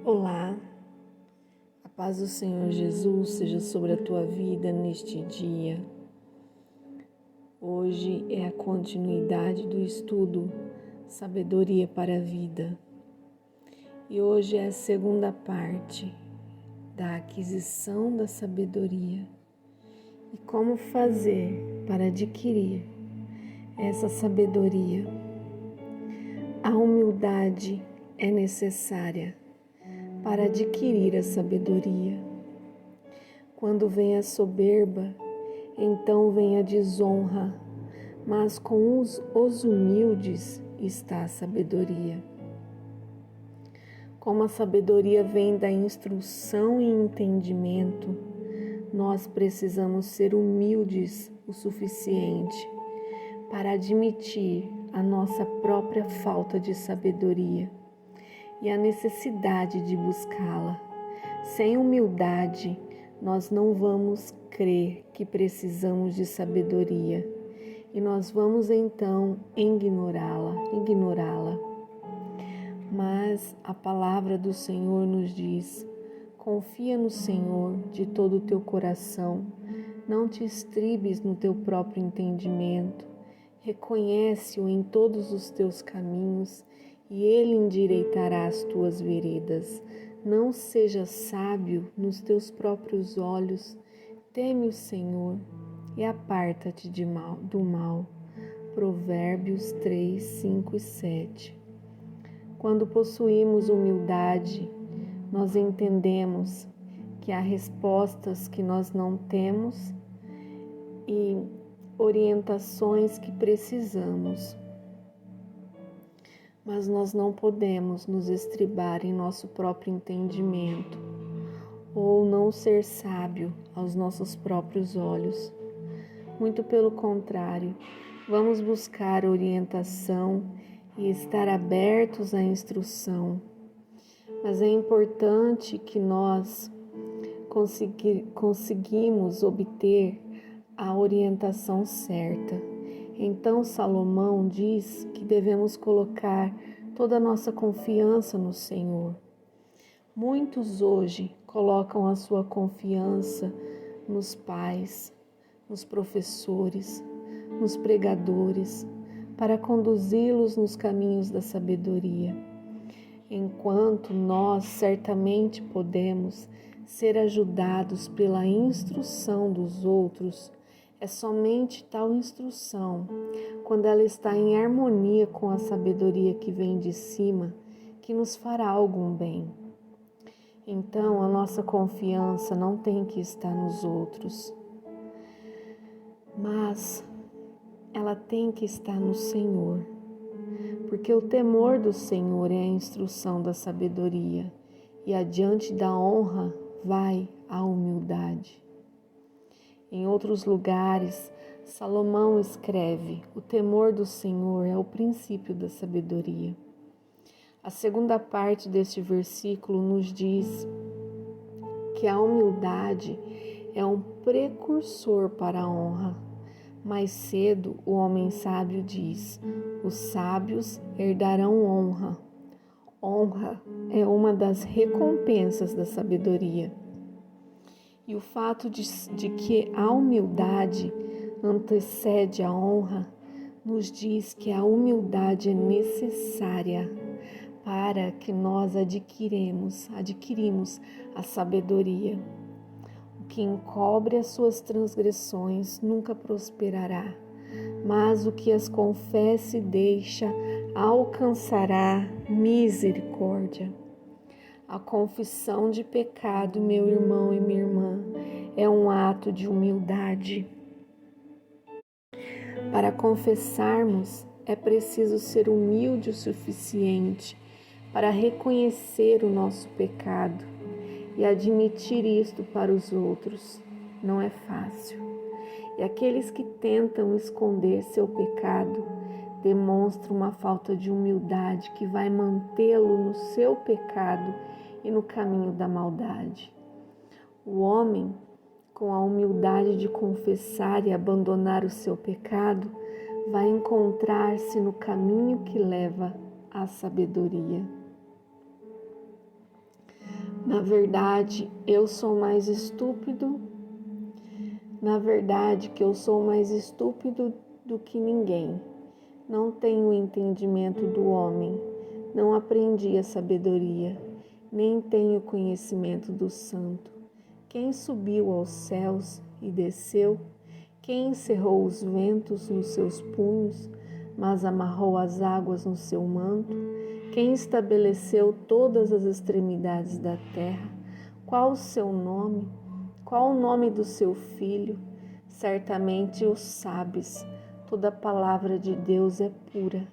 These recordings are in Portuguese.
Olá, a paz do Senhor Jesus seja sobre a tua vida neste dia. Hoje é a continuidade do estudo Sabedoria para a Vida. E hoje é a segunda parte da aquisição da sabedoria e como fazer para adquirir essa sabedoria. A humildade é necessária para adquirir a sabedoria. Quando vem a soberba, então vem a desonra, mas com os humildes está a sabedoria. Como a sabedoria vem da instrução e entendimento, nós precisamos ser humildes o suficiente para admitir a nossa própria falta de sabedoria e a necessidade de buscá-la. Sem humildade, nós não vamos crer que precisamos de sabedoria e nós vamos então ignorá-la. Mas a palavra do Senhor nos diz: confia no Senhor de todo o teu coração, não te estribes no teu próprio entendimento, reconhece-o em todos os teus caminhos e Ele endireitará as tuas veredas. Não sejas sábio nos teus próprios olhos, teme o Senhor e aparta-te do mal. Provérbios 3, 5 e 7. Quando possuímos humildade, nós entendemos que há respostas que nós não temos e orientações que precisamos. Mas nós não podemos nos estribar em nosso próprio entendimento ou não ser sábio aos nossos próprios olhos. Muito pelo contrário, vamos buscar orientação e estar abertos à instrução. Mas é importante que nós conseguimos obter a orientação certa. Então Salomão diz que devemos colocar toda a nossa confiança no Senhor. Muitos hoje colocam a sua confiança nos pais, nos professores, nos pregadores, para conduzi-los nos caminhos da sabedoria. Enquanto nós certamente podemos ser ajudados pela instrução dos outros, é somente tal instrução, quando ela está em harmonia com a sabedoria que vem de cima, que nos fará algum bem. Então, a nossa confiança não tem que estar nos outros, mas ela tem que estar no Senhor, porque o temor do Senhor é a instrução da sabedoria, e adiante da honra vai a humildade. Em outros lugares, Salomão escreve: o temor do Senhor é o princípio da sabedoria. A segunda parte deste versículo nos diz que a humildade é um precursor para a honra. Mais cedo, o homem sábio diz: os sábios herdarão honra. Honra é uma das recompensas da sabedoria. E o fato de que a humildade antecede a honra nos diz que a humildade é necessária para que nós adquirimos a sabedoria. O que encobre as suas transgressões nunca prosperará, mas o que as confessa e deixa alcançará misericórdia. A confissão de pecado, meu irmão e minha irmã, é um ato de humildade. Para confessarmos, é preciso ser humilde o suficiente para reconhecer o nosso pecado e admitir isto para os outros. Não é fácil. E aqueles que tentam esconder seu pecado demonstram uma falta de humildade que vai mantê-lo no seu pecado e no caminho da maldade. O homem, com a humildade de confessar e abandonar o seu pecado, vai encontrar-se no caminho que leva à sabedoria. Na verdade, eu sou mais estúpido. Na verdade, que eu sou mais estúpido do que ninguém. Não tenho o entendimento do homem, não aprendi a sabedoria, nem tenho conhecimento do santo. Quem subiu aos céus e desceu? Quem encerrou os ventos nos seus punhos, mas amarrou as águas no seu manto? Quem estabeleceu todas as extremidades da terra? Qual o seu nome? Qual o nome do seu filho? Certamente o sabes. Toda palavra de Deus é pura.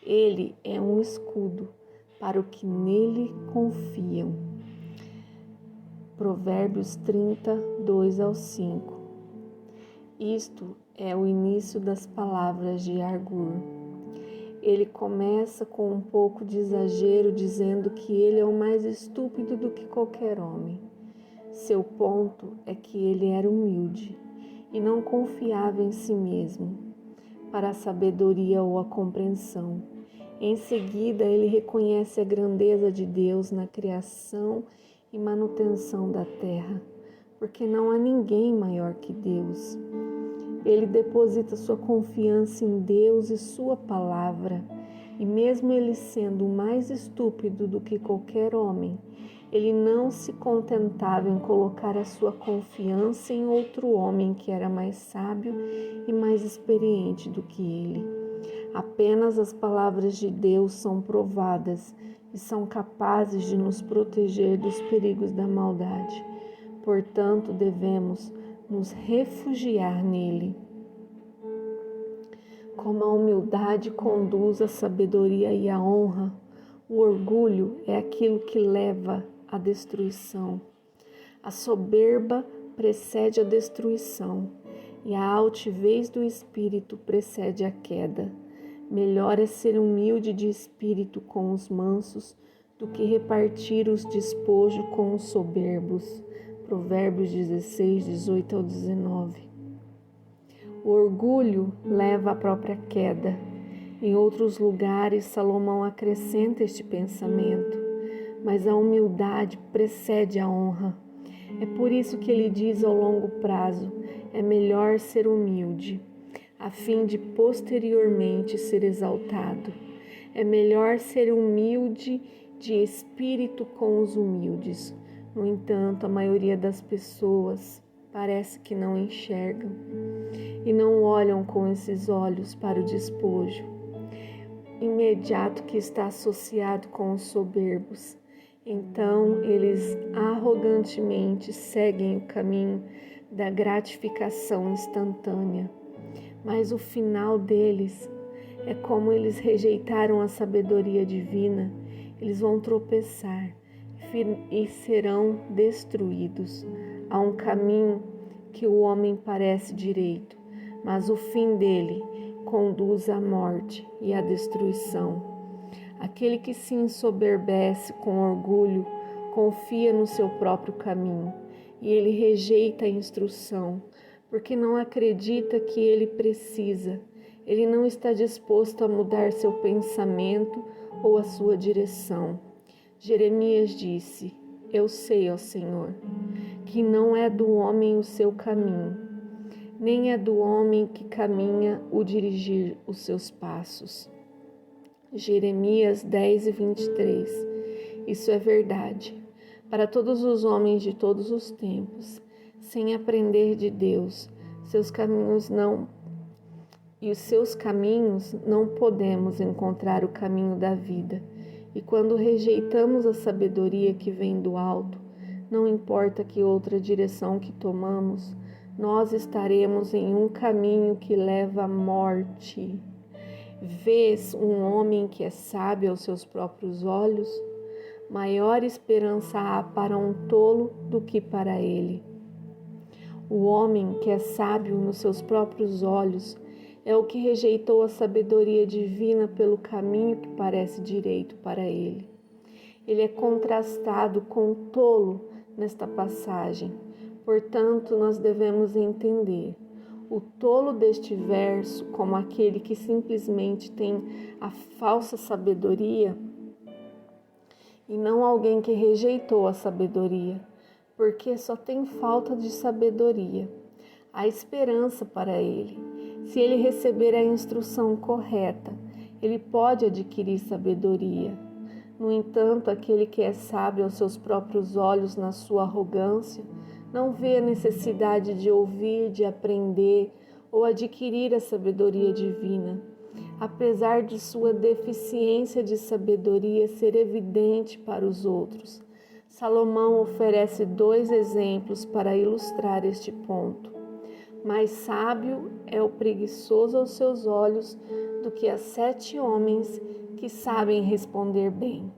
Ele é um escudo para os que nele confiam. Provérbios 30, 2-5. Isto é o início das palavras de Agur. Ele começa com um pouco de exagero, dizendo que ele é o mais estúpido do que qualquer homem. Seu ponto é que ele era humilde e não confiava em si mesmo para a sabedoria ou a compreensão. Em seguida, ele reconhece a grandeza de Deus na criação e manutenção da terra, porque não há ninguém maior que Deus. Ele deposita sua confiança em Deus e sua palavra, e mesmo ele sendo mais estúpido do que qualquer homem, ele não se contentava em colocar a sua confiança em outro homem que era mais sábio e mais experiente do que ele. Apenas as palavras de Deus são provadas e são capazes de nos proteger dos perigos da maldade. Portanto, devemos nos refugiar nele. Como a humildade conduz à sabedoria e à honra, o orgulho é aquilo que leva à destruição. A soberba precede a destruição e a altivez do espírito precede a queda. Melhor é ser humilde de espírito com os mansos do que repartir os despojos com os soberbos. Provérbios 16, 18-19. O orgulho leva à própria queda. Em outros lugares, Salomão acrescenta este pensamento, mas a humildade precede a honra. É por isso que ele diz ao longo prazo, é melhor ser humilde, a fim de posteriormente ser exaltado. É melhor ser humilde de espírito com os humildes. No entanto, a maioria das pessoas parece que não enxergam e não olham com esses olhos para o despojo imediato que está associado com os soberbos. Então, eles arrogantemente seguem o caminho da gratificação instantânea. Mas o final deles é como eles rejeitaram a sabedoria divina, eles vão tropeçar e serão destruídos. Há um caminho que o homem parece direito, mas o fim dele conduz à morte e à destruição. Aquele que se ensoberbece com orgulho confia no seu próprio caminho e ele rejeita a instrução, porque não acredita que ele precisa. Ele não está disposto a mudar seu pensamento ou a sua direção. Jeremias disse: Eu sei, ó Senhor, que não é do homem o seu caminho, nem é do homem que caminha o dirigir os seus passos. Jeremias 10:23. Isso é verdade para todos os homens de todos os tempos. Sem aprender de Deus, seus caminhos não podemos encontrar o caminho da vida. E quando rejeitamos a sabedoria que vem do alto, não importa que outra direção que tomamos, nós estaremos em um caminho que leva à morte. Vês um homem que é sábio aos seus próprios olhos? Maior esperança há para um tolo do que para ele. O homem que é sábio nos seus próprios olhos é o que rejeitou a sabedoria divina pelo caminho que parece direito para ele. Ele é contrastado com o tolo nesta passagem. Portanto, nós devemos entender o tolo deste verso como aquele que simplesmente tem a falsa sabedoria e não alguém que rejeitou a sabedoria, porque só tem falta de sabedoria. Há esperança para ele. Se ele receber a instrução correta, ele pode adquirir sabedoria. No entanto, aquele que é sábio aos seus próprios olhos na sua arrogância, não vê a necessidade de ouvir, de aprender ou adquirir a sabedoria divina. Apesar de sua deficiência de sabedoria ser evidente para os outros, Salomão oferece 2 exemplos para ilustrar este ponto. Mais sábio é o preguiçoso aos seus olhos do que as 7 homens que sabem responder bem.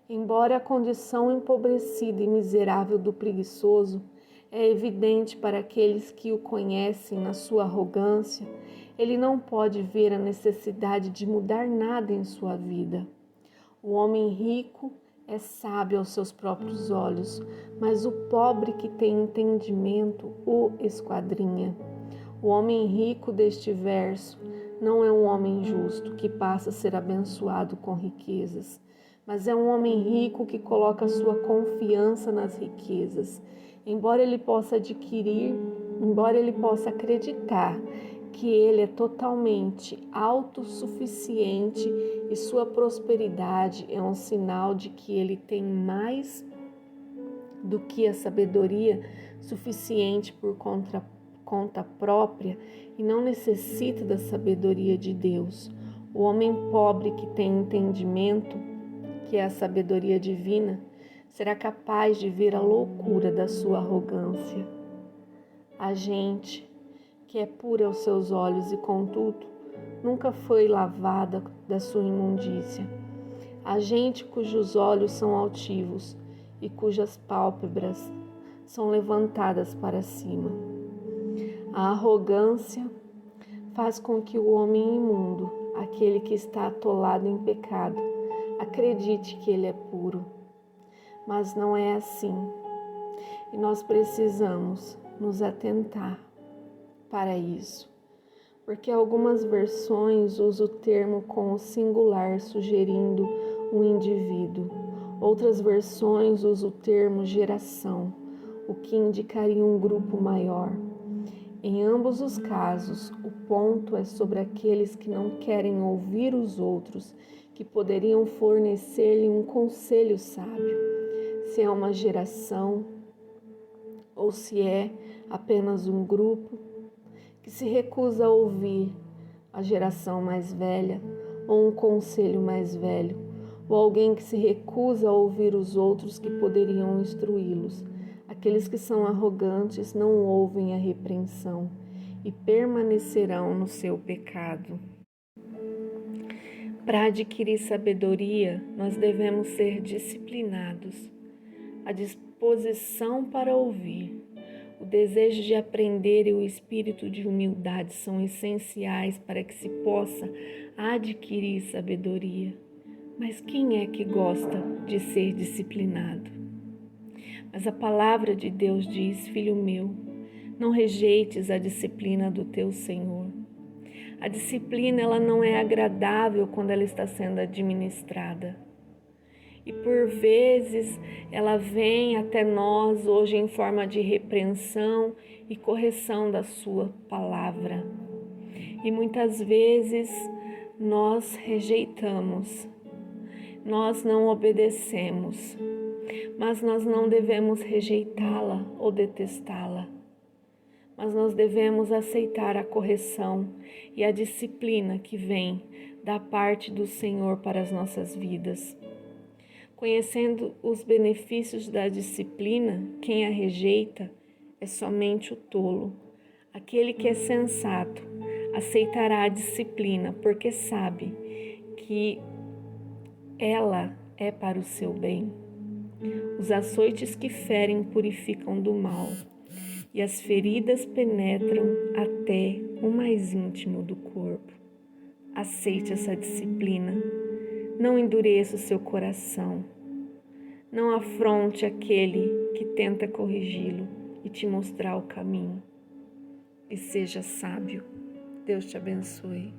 Embora a condição empobrecida e miserável do preguiçoso é evidente para aqueles que o conhecem na sua arrogância, ele não pode ver a necessidade de mudar nada em sua vida. O homem rico é sábio aos seus próprios olhos, mas o pobre que tem entendimento o esquadrinha. O homem rico deste verso não é um homem justo que passa a ser abençoado com riquezas, mas é um homem rico que coloca sua confiança nas riquezas. Embora ele possa acreditar que ele é totalmente autossuficiente e sua prosperidade é um sinal de que ele tem mais do que a sabedoria suficiente por conta própria e não necessita da sabedoria de Deus. O homem pobre que tem entendimento, que é a sabedoria divina, será capaz de ver a loucura da sua arrogância. A gente que é pura aos seus olhos e, contudo, nunca foi lavada da sua imundícia. A gente cujos olhos são altivos e cujas pálpebras são levantadas para cima. A arrogância faz com que o homem imundo, aquele que está atolado em pecado, acredite que ele é puro. Mas não é assim. E nós precisamos nos atentar para isso, porque algumas versões usam o termo com o singular, sugerindo um indivíduo. Outras versões usam o termo geração, o que indicaria um grupo maior. Em ambos os casos, o ponto é sobre aqueles que não querem ouvir os outros, que poderiam fornecer-lhe um conselho sábio. Se é uma geração ou se é apenas um grupo que se recusa a ouvir a geração mais velha ou um conselho mais velho, ou alguém que se recusa a ouvir os outros que poderiam instruí-los. Aqueles que são arrogantes não ouvem a repreensão e permanecerão no seu pecado. Para adquirir sabedoria, nós devemos ser disciplinados. A disposição para ouvir, o desejo de aprender e o espírito de humildade são essenciais para que se possa adquirir sabedoria. Mas quem é que gosta de ser disciplinado? Mas a palavra de Deus diz: filho meu, não rejeites a disciplina do teu Senhor. A disciplina, ela não é agradável quando ela está sendo administrada. E por vezes ela vem até nós hoje em forma de repreensão e correção da sua palavra. E muitas vezes nós rejeitamos, nós não obedecemos, mas nós não devemos rejeitá-la ou detestá-la. Mas nós devemos aceitar a correção e a disciplina que vem da parte do Senhor para as nossas vidas. Conhecendo os benefícios da disciplina, quem a rejeita é somente o tolo. Aquele que é sensato aceitará a disciplina, porque sabe que ela é para o seu bem. Os açoites que ferem purificam do mal, e as feridas penetram até o mais íntimo do corpo. Aceite essa disciplina. Não endureça o seu coração. Não afronte aquele que tenta corrigi-lo e te mostrar o caminho. E seja sábio. Deus te abençoe.